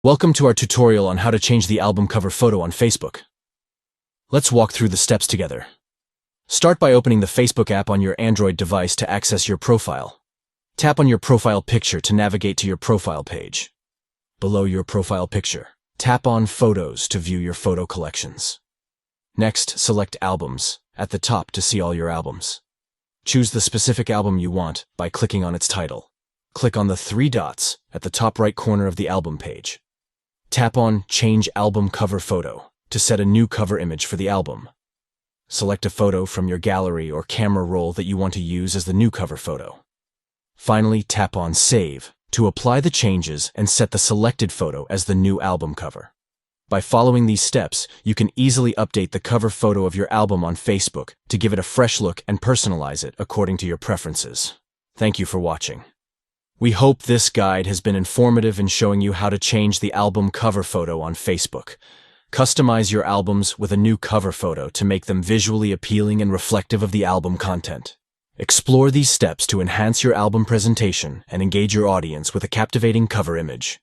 Welcome to our tutorial on how to change the album cover photo on Facebook. Let's walk through the steps together. Start by opening the Facebook app on your Android device to access your profile. Tap on your profile picture to navigate to your profile page. Below your profile picture, tap on Photos to view your photo collections. Next, select Albums at the top to see all your albums. Choose the specific album you want by clicking on its title. Click on the three dots at the top right corner of the album page. Tap on Change Album Cover Photo to set a new cover image for the album. Select a photo from your gallery or camera roll that you want to use as the new cover photo. Finally, tap on Save to apply the changes and set the selected photo as the new album cover. By following these steps, you can easily update the cover photo of your album on Facebook to give it a fresh look and personalize it according to your preferences. Thank you for watching. We hope this guide has been informative in showing you how to change the album cover photo on Facebook. Customize your albums with a new cover photo to make them visually appealing and reflective of the album content. Explore these steps to enhance your album presentation and engage your audience with a captivating cover image.